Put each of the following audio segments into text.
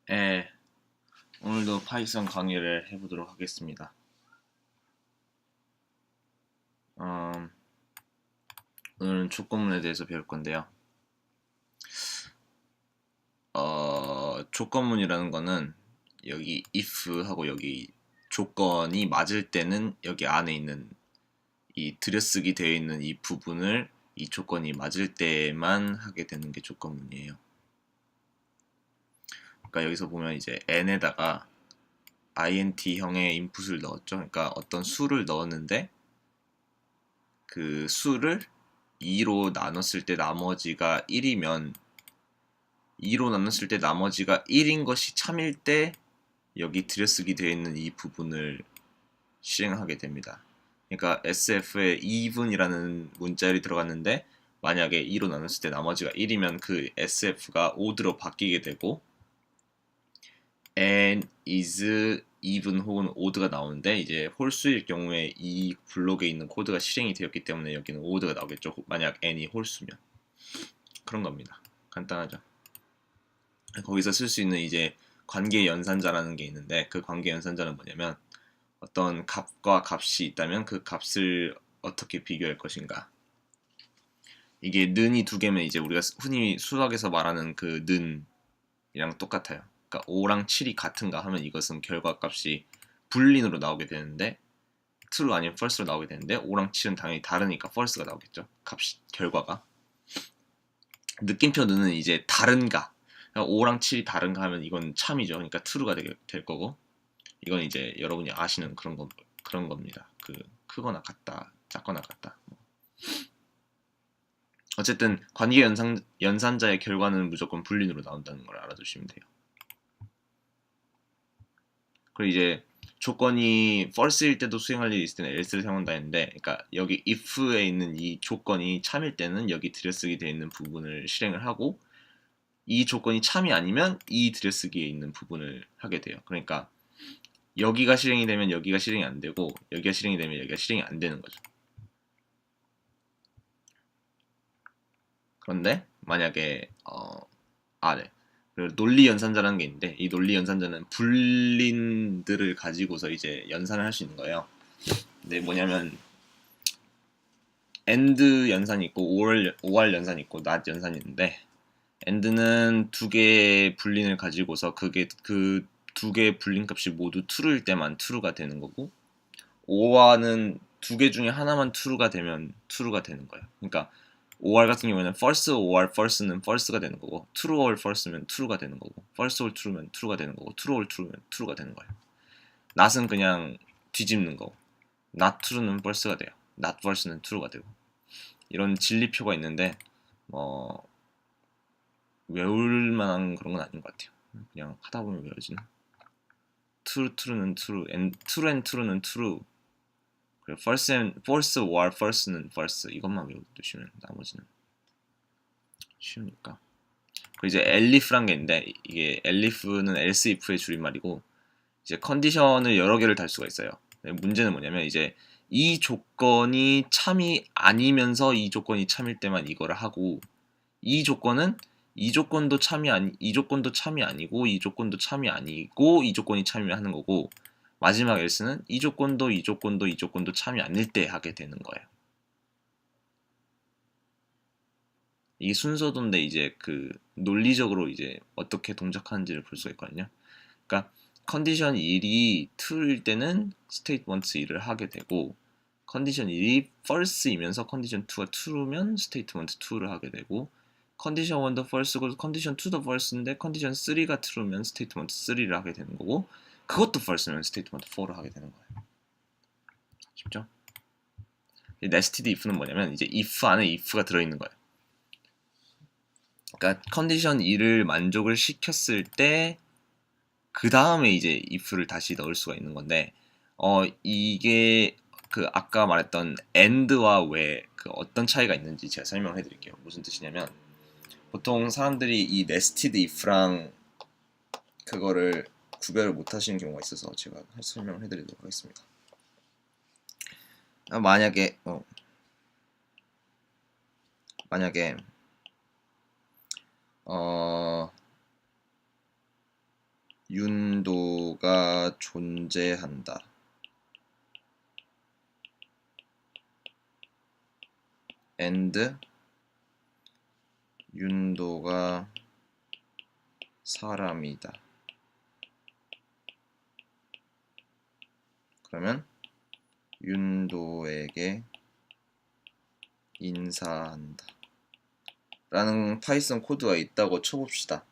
네, 오늘도 파이썬 강의를 해보도록 하겠습니다. 음, 오늘은 조건문에 대해서 배울 건데요. 조건문이라는 거는 여기 if 하고 여기 조건이 맞을 때는 여기 안에 있는 이 들여쓰기 되어 있는 이 부분을 이 조건이 맞을 때만 하게 되는 게 조건문이에요. 그러니까 여기서 보면 이제 n에다가 int형의 인풋을 넣었죠. 그러니까 어떤 수를 넣었는데 그 수를 2로 나눴을 때 나머지가 1이면 2로 나눴을 때 나머지가 1인 것이 참일 때 여기 들여쓰기 되어 있는 이 부분을 실행하게 됩니다. 그러니까 sf에 even이라는 문자열이 들어갔는데 만약에 2로 나눴을 때 나머지가 1이면 그 sf가 odd로 바뀌게 되고 and is even 혹은 odd가 나오는데 이제 홀수일 경우에 이 블록에 있는 코드가 실행이 되었기 때문에 여기는 odd가 나오겠죠. 만약 n이 홀수면 그런 겁니다. 간단하죠. 거기서 쓸 수 있는 이제 관계 연산자라는 게 있는데 그 관계 연산자는 뭐냐면 어떤 값과 값이 있다면 그 값을 어떻게 비교할 것인가. 이게 는이 두 개면 이제 우리가 흔히 수학에서 말하는 그 는이랑 똑같아요. 그러니까 5랑 7이 같은가 하면 이것은 결과값이 불린으로 나오게 되는데 true 아니면 false로 나오게 되는데 5랑 7은 당연히 다르니까 false가 나오겠죠. 값이 결과가. 느낌표 는은 이제 다른가. 그러니까 5랑 7이 다른가 하면 이건 참이죠. 그러니까 true가 될 거고 이건 이제 여러분이 아시는 그런 겁니다. 그 크거나 같다, 작거나 같다. 어쨌든 관계 연산자의 결과는 무조건 불린으로 나온다는 걸 알아두시면 돼요. 그리고 이제 조건이 false일 때도 수행할 일이 있을 때는 else를 사용한다 했는데, 그러니까 여기 if에 있는 이 조건이 참일 때는 여기 들여쓰기 되어 있는 부분을 실행을 하고, 이 조건이 참이 아니면 이 들여쓰기에 있는 부분을 하게 돼요. 그러니까 여기가 실행이 되면 여기가 실행이 안 되고, 여기가 실행이 되면 여기가 실행이 안 되는 거죠. 그런데 만약에 네. 그리고 논리 연산자라는 게 있는데 이 논리 연산자는 불린들을 가지고서 이제 연산을 할 수 있는 거예요. 근데 뭐냐면 AND 연산이 있고 OR 연산이 있고 NOT 연산이 있는데 AND는 두 개의 불린을 가지고서 그게 그 두 개의 불린 값이 모두 true일 때만 true가 되는 거고 OR는 두 개 중에 하나만 true가 되면 true가 되는 거예요. 그러니까 OR 같은 경우에는 false or false는 false가 되는 거고 true or false면 true가 되는 거고 false or true면 true가 되는 거고 true or true면 true가 되는 거예요. not은 그냥 뒤집는 거고 not true는 false가 돼요. not false는 true가 되고 이런 진리표가 있는데 뭐 외울 만한 그런 건 아닌 것 같아요. 그냥 하다 보면 외워지는 true는 true and true는 true 그리고 false or false는 false 이것만 외워두시면 나머지는 쉬우니까. 그리고 이제 elif란 게 있는데 이게 elif는 else if의 줄임말이고 이제 컨디션을 여러 개를 달 수가 있어요. 문제는 뭐냐면 이제 이 조건이 참이 아니면서 이 조건이 참일 때만 이거를 하고 이 조건은 이 조건도 참이 아니고 이 조건도 참이 아니고 이 조건이 참이면 하는 거고 마지막 else는 이 조건도 이 조건도 이 조건도 참이 아닐 때 하게 되는 거예요. 이게 순서도인데 이제 그 논리적으로 이제 어떻게 동작하는지를 볼 수가 있거든요. 그러니까 컨디션 1이 true일 때는 statement 1을 하게 되고 컨디션 1이 false이면서 컨디션 2가 true면 statement 2를 하게 되고 컨디션 1도 false고 컨디션 2도 false인데 컨디션 3가 true면 statement 3를 하게 되는 거고 그것도 false면 statement 4를 하게 되는 거예요. 쉽죠? nested if는 뭐냐면 이제 if 안에 if가 들어있는 거예요. 그러니까 컨디션 2를 만족을 시켰을 때 그 다음에 이제 if를 다시 넣을 수가 있는 건데 이게 그 아까 말했던 and와 왜 그 어떤 차이가 있는지 제가 설명을 해드릴게요. 무슨 뜻이냐면 보통 사람들이 이 nested if랑 그거를 구별을 못 하시는 경우가 있어서 제가 설명을 해드리도록 하겠습니다. 만약에 만약에 윤도가 존재한다. and 윤도가 사람이다. 그러면 윤도에게 인사한다 라는 파이썬 코드가 있다고 쳐봅시다.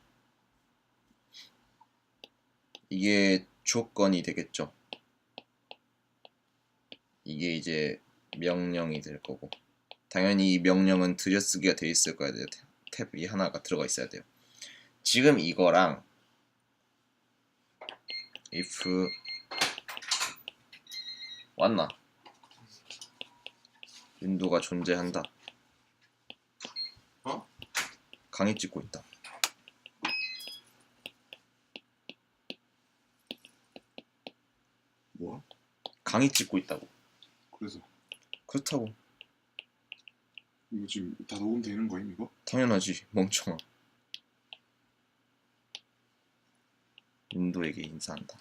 이게 조건이 되겠죠. 이게 이제 명령이 될 거고, 당연히 이 명령은 들여쓰기가 돼 있을 거야 돼요. 탭이 하나가 들어가 있어야 돼요. 지금 이거랑 if 왔나? 윤도가 존재한다. 어? 강의 찍고 있다. 뭐? 강의 찍고 있다고. 그래서 그렇다고. 이거 지금 다 녹음되는 거임 이거? 당연하지, 멍청아. 윤도에게 인사한다.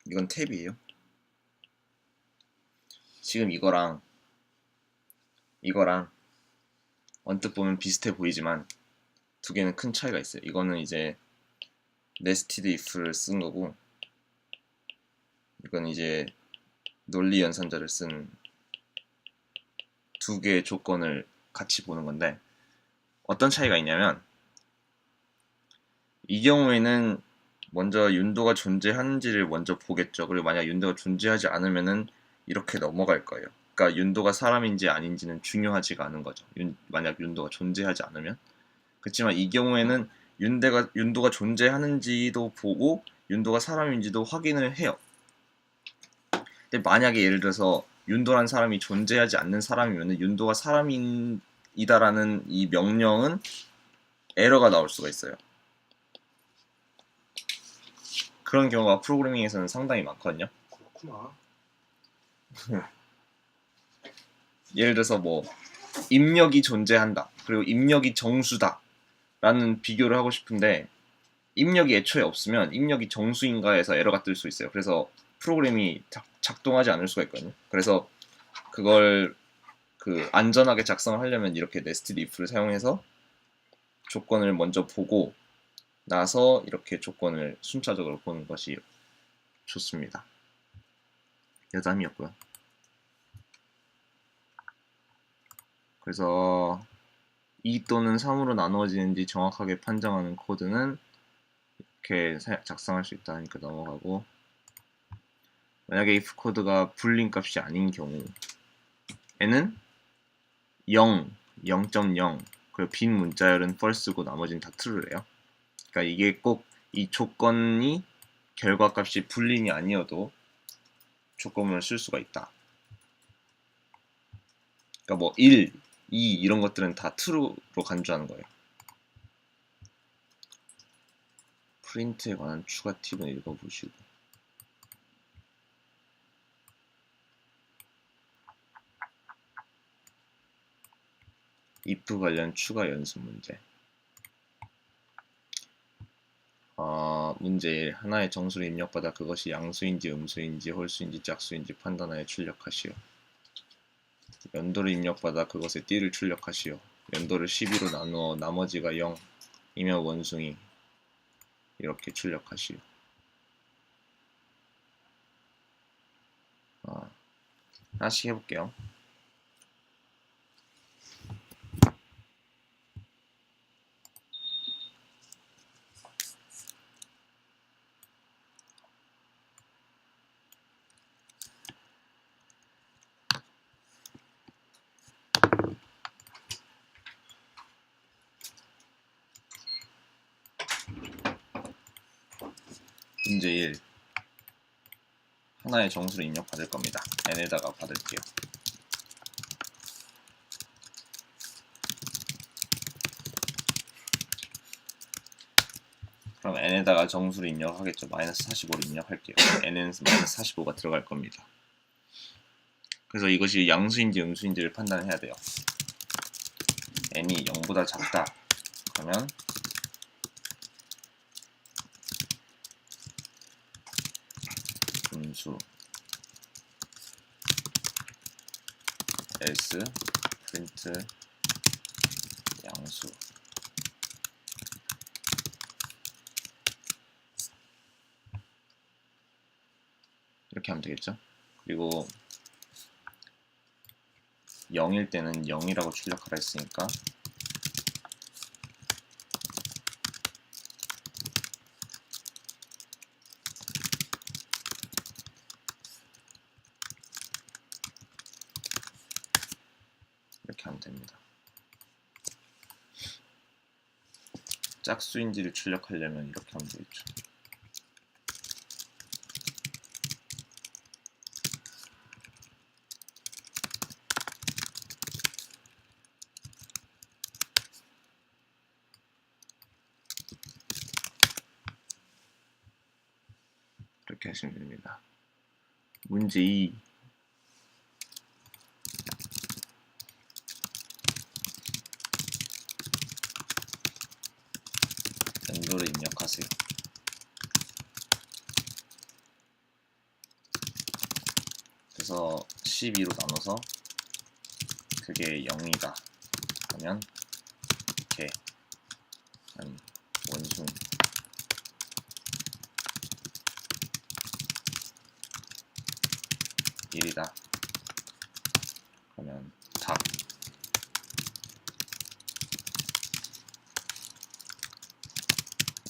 이건 탭이에요. 지금 이거랑 언뜻 보면 비슷해 보이지만 두 개는 큰 차이가 있어요. 이거는 이제 네스티드 if를 쓴 거고, 이건 이제 논리 연산자를 쓴 두 개의 조건을 같이 보는 건데, 어떤 차이가 있냐면, 이 경우에는 먼저 윤도가 존재하는지를 먼저 보겠죠. 그리고 만약 윤도가 존재하지 않으면은 이렇게 넘어갈 거예요. 그러니까 윤도가 사람인지 아닌지는 중요하지가 않은 거죠. 만약 윤도가 존재하지 않으면. 그렇지만 이 경우에는 윤도가 존재하는지도 보고 윤도가 사람인지도 확인을 해요. 근데 만약에 예를 들어서 윤도란 사람이 존재하지 않는 사람이면 윤도가 사람이다라는 이 명령은 에러가 나올 수가 있어요. 그런 경우가 프로그래밍에서는 상당히 많거든요. 그렇구나. 예를 들어서 뭐 입력이 존재한다, 그리고 입력이 정수다 라는 비교를 하고 싶은데, 입력이 애초에 없으면 입력이 정수인가 해서 에러가 뜰 수 있어요. 그래서 프로그램이 작동하지 않을 수가 있거든요. 그래서 그걸 안전하게 작성을 하려면 이렇게 네스티드 if를 사용해서 조건을 먼저 보고 나서 이렇게 조건을 순차적으로 보는 것이 좋습니다. 여담이었고요. 그래서 2 또는 3으로 나누어지는지 정확하게 판정하는 코드는 이렇게 작성할 수 있다니까 넘어가고, 만약에 if 코드가 불린 값이 아닌 경우에는 0, 0.0, 그리고 빈 문자열은 false고 나머지는 다 true래요. 그러니까 이게 꼭 이 조건이 결과값이 불린이 아니어도 조건을 쓸 수가 있다. 그러니까 뭐 1, 2 이런 것들은 다 true로 간주하는 거예요. 프린트에 관한 추가 팁은 읽어보시고, if 관련 추가 연습 문제. 문제 1. 하나의 정수를 입력받아 그것이 양수인지 음수인지 홀수인지 짝수인지 판단하여 출력하시오. 연도를 입력받아 그것의 띠를 출력하시오. 연도를 12로 나누어 나머지가 0이면 원숭이, 이렇게 출력하시오. 하나씩 해볼게요. 문제 1. 하나의 정수를 입력받을 겁니다. n에다가 받을게요. 그럼 n에다가 정수를 입력하겠죠. 마이너스 45를 입력할게요. n은 마이너스 45가 들어갈 겁니다. 그래서 이것이 양수인지 음수인지를 판단해야 돼요. n이 0보다 작다. 그러면 음수, else, print, 양수. 이렇게 하면 되겠죠. 그리고 0일 때는 0이라고 출력하라 했으니까 이렇게 하면 됩니다. 짝수인지를 출력하려면 이렇게 하면 되겠죠. 이렇게 하시면 됩니다. 문제 2. 연도를 입력하세요. 그래서 12로 나눠서 그게 0이다 하면 개, 아니 원숭이, 1이다 그러면 닭,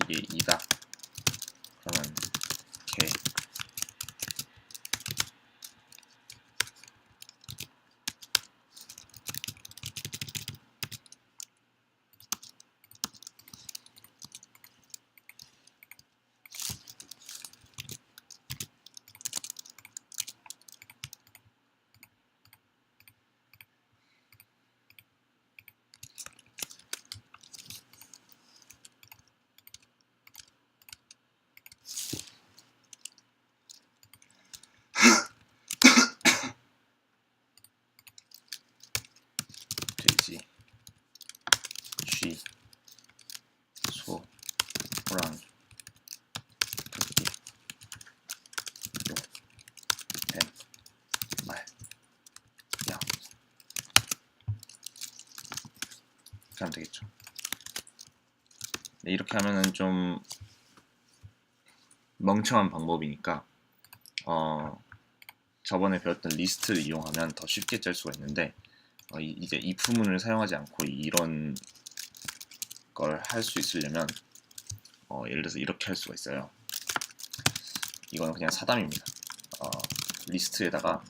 이게 2다 그러면 개, 돼지, 쥐, 소, 호랑이, 토끼, 용, 뱀, 말, 양. 이렇게 하면 되겠죠. 네, 이렇게 하면은 좀 멍청한 방법이니까 저번에 배웠던 리스트를 이용하면 더 쉽게 짤 수가 있는데 이제 if문을 사용하지 않고 이런 걸 할 수 있으려면 예를 들어서 이렇게 할 수가 있어요. 이거는 그냥 사담입니다. 리스트에다가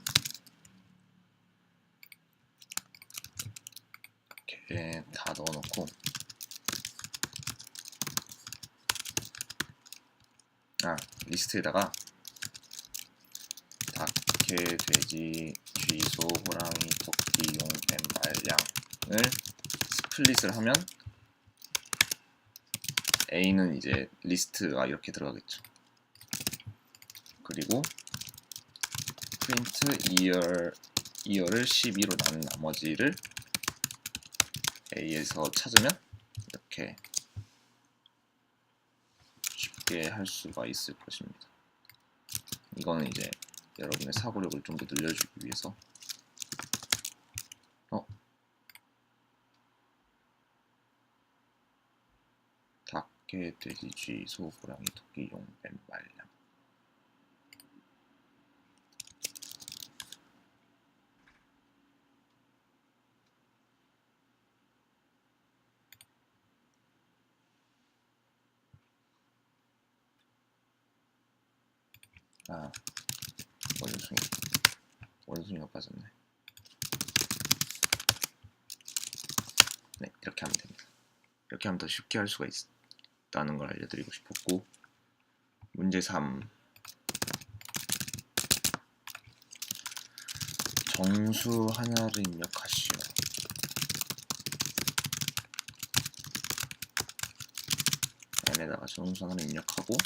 이렇게 다 넣어놓고 리스트에다가 닭, 개, 돼지, 쥐, 소, 호랑이, 토끼, 용, 뱀, 말, 양을 스플릿을 하면 A는 이제 리스트가 이렇게 들어가겠죠. 그리고 print year를 12로 나눈 나머지를 A에서 찾으면 이렇게 쉽게 할 수가 있을 것입니다. 이거는 이제 여러분의 사고력을 좀 더 늘려주기 위해서 닭, 개, 돼지, 쥐, 소, 호랑이, 토끼, 용, 뱀, 말, 양. 원숭이가 빠졌네. 네, 이렇게 하면 됩니다. 이렇게 하면 더 쉽게 할 수가 있다는 걸 알려드리고 싶었고, 문제 3. 정수 하나를 입력하시오. n에다가 정수 하나를 입력하고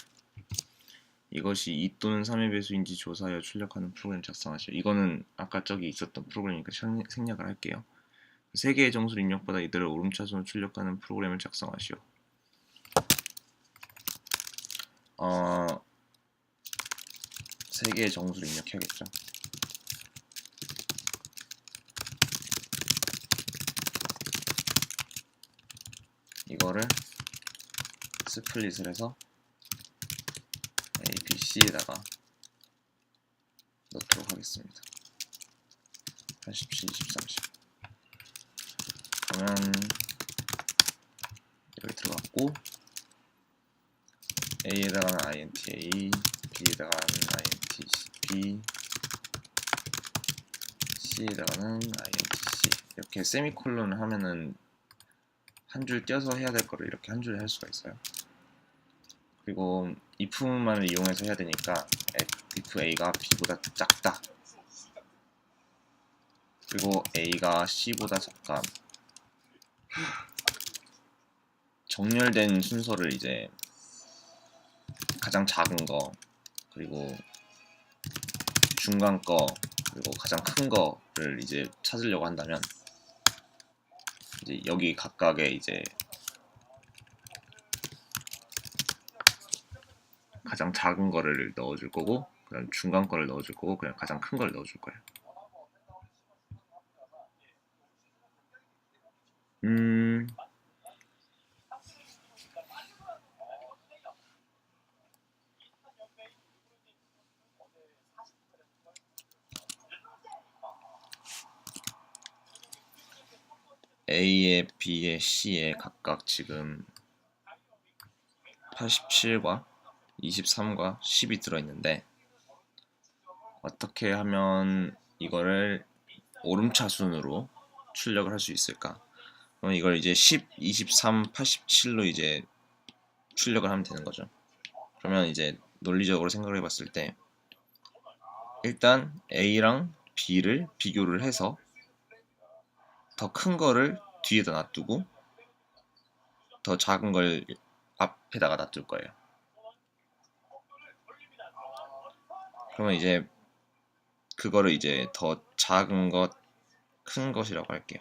이것이 2 또는 3의 배수인지 조사하여 출력하는 프로그램 작성하시오. 이거는 아까 저기 있었던 프로그램이니까 생략을 할게요. 3개의 정수를 입력받아 이들을 오름차순으로 출력하는 프로그램을 작성하시오. 3개의 정수를 입력해야겠죠. 이거를 스플릿을 해서 A, B, C에다가 넣도록 하겠습니다. 87, 20, 30. 그러면 여기 들어갔고 A에다가는 int A, B에다가는 int B, C에다가는 int C. 이렇게 세미콜론을 하면은 한 줄 띄어서 해야 될 거를 이렇게 한 줄에 할 수가 있어요. 그리고 if만을 이용해서 해야 되니까 if a가 b보다 작다, 그리고 a가 c보다 작다, 정렬된 순서를 이제 가장 작은 거, 그리고 중간 거, 그리고 가장 큰 거를 이제 찾으려고 한다면 이제 여기 각각의 이제 가장 작은 거를 넣어줄 거고, 그다음 중간 거를 넣어줄 거고, 그냥 가장 큰 걸 넣어줄 거예요. A에 B에 C에 각각 지금 87과 23과 10이 들어있는데 어떻게 하면 이거를 오름차순으로 출력을 할 수 있을까? 그럼 이걸 이제 10, 23, 87로 이제 출력을 하면 되는 거죠. 그러면 이제 논리적으로 생각을 해봤을 때 일단 A랑 B를 비교를 해서 더 큰 거를 뒤에다 놔두고 더 작은 걸 앞에다가 놔둘 거예요. 그러면 이제 그거를 이제 더 작은 것, 큰 것이라고 할게요.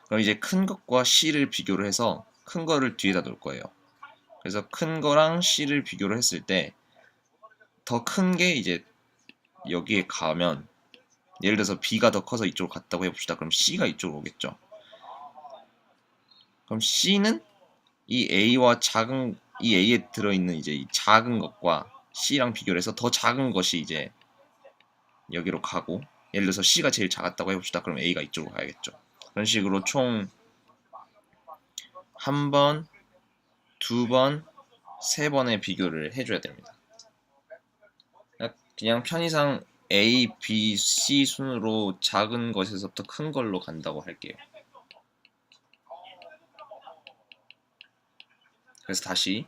그럼 이제 큰 것과 C를 비교를 해서 큰 거를 뒤에다 놓을 거예요. 그래서 큰 거랑 C를 비교를 했을 때 더 큰 게 이제 여기에 가면, 예를 들어서 B가 더 커서 이쪽으로 갔다고 해봅시다. 그럼 C가 이쪽으로 오겠죠. 그럼 C는 이 A에 들어있는 이제 이 작은 것과 C랑 비교를 해서 더 작은 것이 이제 여기로 가고, 예를 들어서 C가 제일 작았다고 해봅시다. 그럼 A가 이쪽으로 가야겠죠. 그런 식으로 총 한 번, 두 번, 세 번의 비교를 해줘야 됩니다. 그냥 편의상 A, B, C 순으로 작은 것에서부터 큰 걸로 간다고 할게요. 그래서 다시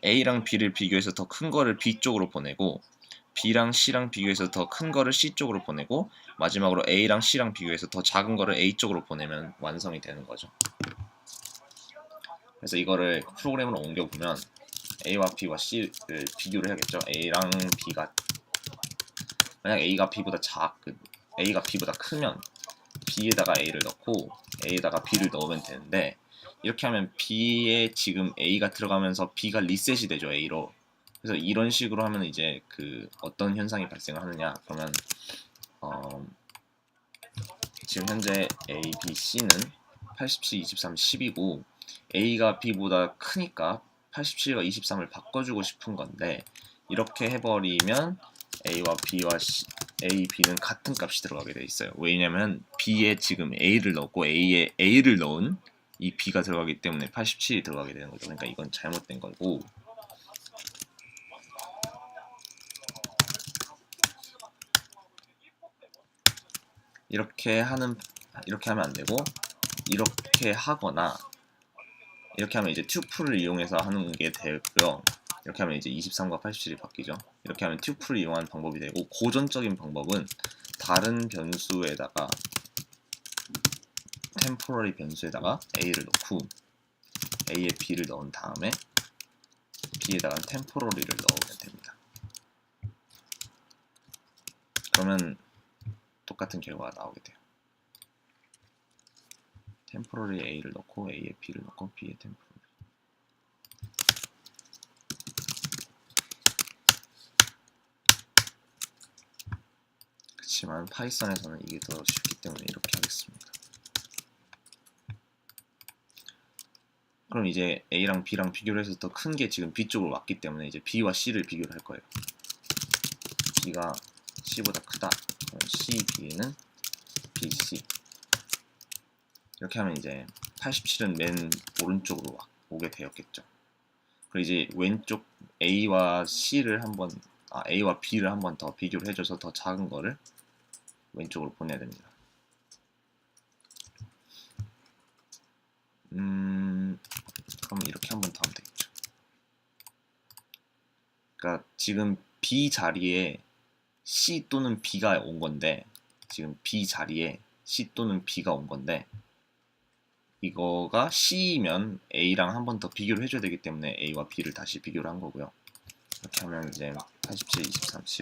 A랑 B를 비교해서 더 큰 거를 B 쪽으로 보내고, B랑 C랑 비교해서 더 큰 거를 C 쪽으로 보내고, 마지막으로 A랑 C랑 비교해서 더 작은 거를 A 쪽으로 보내면 완성이 되는 거죠. 그래서 이거를 프로그램으로 옮겨보면 A와 B와 C를 비교를 해야겠죠. A랑 B가 만약 A가 B보다 크면 B에다가 A를 넣고 A에다가 B를 넣으면 되는데, 이렇게 하면 B에 지금 A가 들어가면서 B가 리셋이 되죠, A로. 그래서 이런 식으로 하면 이제 그 어떤 현상이 발생을 하느냐, 그러면 지금 현재 A, B, C는 87, 23, 10이고 A가 B보다 크니까 87과 23을 바꿔주고 싶은 건데, 이렇게 해버리면 A와 A, B는 같은 값이 들어가게 돼 있어요. 왜냐면 B에 지금 A를 넣고 A에 A를 넣은 이 B가 들어가기 때문에 87이 들어가게 되는 거죠. 그러니까 이건 잘못된 거고, 이렇게 하면 안 되고, 이렇게 하거나 이렇게 하면 이제 튜플을 이용해서 하는 게 되고요. 이렇게 하면 이제 23과 87이 바뀌죠. 이렇게 하면 튜플을 이용하는 방법이 되고, 고전적인 방법은 다른 변수에다가 템포러리 변수에다가 A를 넣고 A에 B를 넣은 다음에 B에다가 템포러리를 넣으면 됩니다. 그러면 똑같은 결과가 나오게 돼요. 템포러리 A를 넣고 A에 B를 넣고 B에 템포러리. 그렇지만 파이썬에서는 이게 더 쉽기 때문에 이렇게 하겠습니다. 그럼 이제 A랑 B랑 비교를 해서 더 큰 게 지금 B 쪽으로 왔기 때문에 이제 B와 C를 비교를 할 거예요. B가 C보다 크다. 그럼 C, B는 B, C. 이렇게 하면 이제 87은 맨 오른쪽으로 오게 되었겠죠. 그리고 이제 왼쪽 A와 C를 한번, A와 B를 한번 더 비교를 해줘서 더 작은 거를 왼쪽으로 보내야 됩니다. 그럼 이렇게 한번 더 하면 되겠죠. 그러니까 지금 B 자리에 C 또는 B가 온 건데, 지금 B 자리에 C 또는 B가 온 건데, 이거가 C면 A랑 한 번 더 비교를 해줘야 되기 때문에 A와 B를 다시 비교를 한 거고요. 이렇게 하면 이제 87, 23, 10.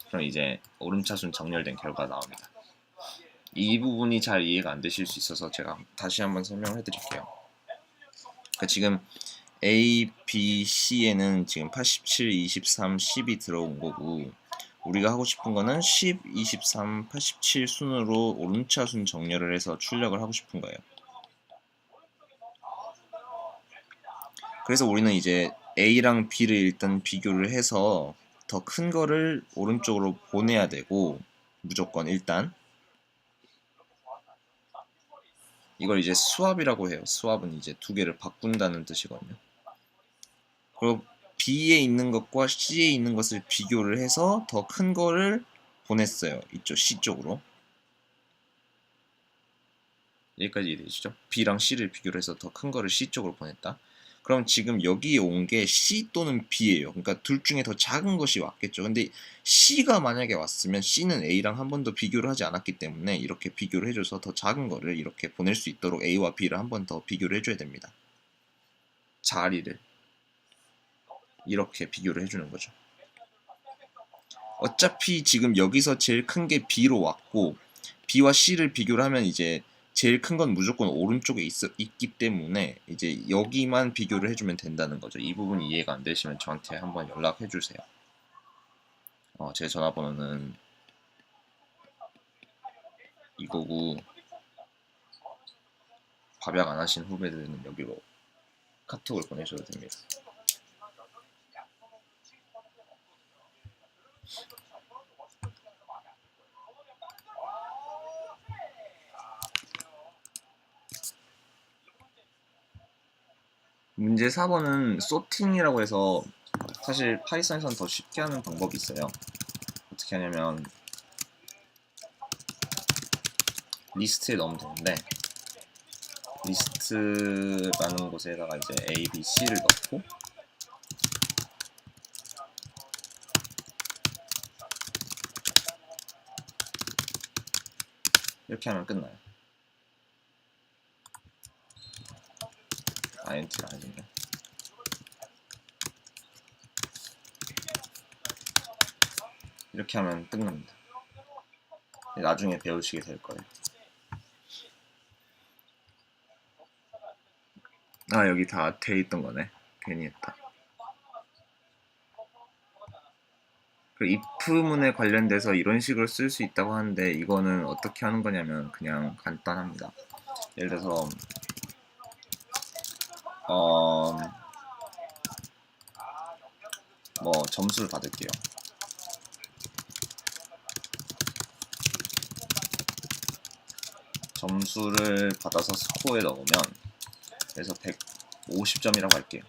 그럼 이제 오름차순 정렬된 결과가 나옵니다. 이 부분이 잘 이해가 안 되실 수 있어서 제가 다시 한번 설명을 해드릴게요. 그러니까 지금 A, B, C에는 지금 87, 23, 10이 들어온 거고, 우리가 하고 싶은 거는 10, 23, 87 순으로 오름차순 정렬을 해서 출력을 하고 싶은 거예요. 그래서 우리는 이제 A랑 B를 일단 비교를 해서 더 큰 거를 오른쪽으로 보내야 되고, 무조건 일단 이걸 이제 스왑이라고 해요. 스왑은 이제 두 개를 바꾼다는 뜻이거든요. 그리고 B에 있는 것과 C에 있는 것을 비교를 해서 더 큰 거를 보냈어요. 이쪽 C 쪽으로. 여기까지 이해되시죠? B랑 C를 비교를 해서 더 큰 거를 C 쪽으로 보냈다. 그럼 지금 여기에 온 게 C 또는 B예요. 그러니까 둘 중에 더 작은 것이 왔겠죠. 근데 C가 만약에 왔으면 C는 A랑 한 번도 비교를 하지 않았기 때문에 이렇게 비교를 해줘서 더 작은 거를 이렇게 보낼 수 있도록 A와 B를 한 번 더 비교를 해줘야 됩니다. 자리를 이렇게 비교를 해주는 거죠. 어차피 지금 여기서 제일 큰 게 B로 왔고, B와 C를 비교를 하면 이제 제일 큰 건 무조건 오른쪽에 있기 때문에 이제 여기만 비교를 해주면 된다는 거죠. 이 부분이 이해가 안 되시면 저한테 한번 연락해 주세요. 제 전화번호는 이거고, 밥약 안 하신 후배들은 여기로 카톡을 보내셔도 됩니다. 문제 4번은 소팅이라고 해서 사실 파이썬에서는 더 쉽게 하는 방법이 있어요. 어떻게 하냐면 리스트에 넣으면 되는데, 리스트라는 곳에다가 이제 A, B, C를 넣고 이렇게 하면 끝나요. INT가 아니군요. 이렇게 하면 끝납니다. 나중에 배우시게 될 거예요. 여기 다 돼 있던 거네. 괜히 했다. 그 if문에 관련돼서 이런 식으로 쓸 수 있다고 하는데, 이거는 어떻게 하는 거냐면 그냥 간단합니다. 예를 들어서 뭐 점수를 받을게요. 점수를 받아서 스코어에 넣으면, 그래서 150점이라고 할게요.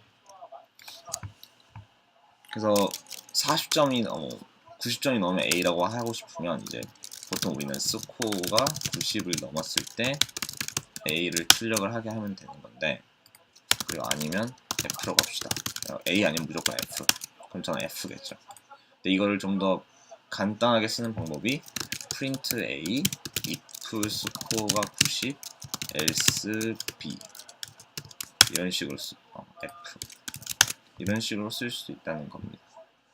그래서 40점이 90점이 넘으면 A라고 하고 싶으면 이제 보통 우리는 스코어가 90을 넘었을 때 A를 출력을 하게 하면 되는 건데, 그리고 아니면 F로 갑시다. A 아니면 무조건 F. 그럼 저는 F겠죠. 근데 이거를 좀 더 간단하게 쓰는 방법이 print a if 스코어가 90 else b 이런 식으로 f 이런 식으로 쓸 수 있다는 겁니다.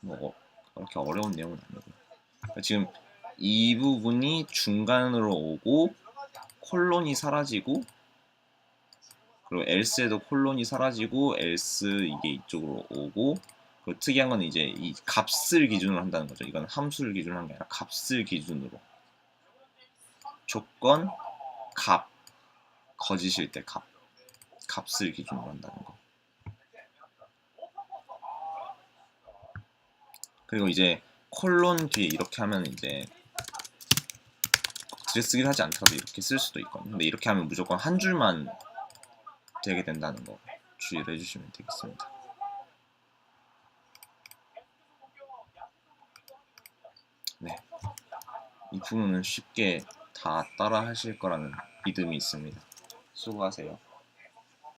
뭐 그렇게 어려운 내용은 아니고요. 그러니까 지금 이 부분이 중간으로 오고 콜론이 사라지고 그리고 else에도 콜론이 사라지고 else 이게 이쪽으로 오고 그리고 특이한 건 이제 이 값을 기준으로 한다는 거죠. 이건 함수를 기준으로 한 게 아니라 값을 기준으로 조건 값 거짓일 때 값을 기준으로 한다는 거. 그리고 이제 콜론 뒤에 이렇게 하면 이제 들여쓰기를 하지 않더라도 이렇게 쓸 수도 있거든요. 근데 이렇게 하면 무조건 한 줄만 되게 된다는 거 주의를 해주시면 되겠습니다. 네, 이 부분은 쉽게 다 따라 하실 거라는 믿음이 있습니다. 수고하세요.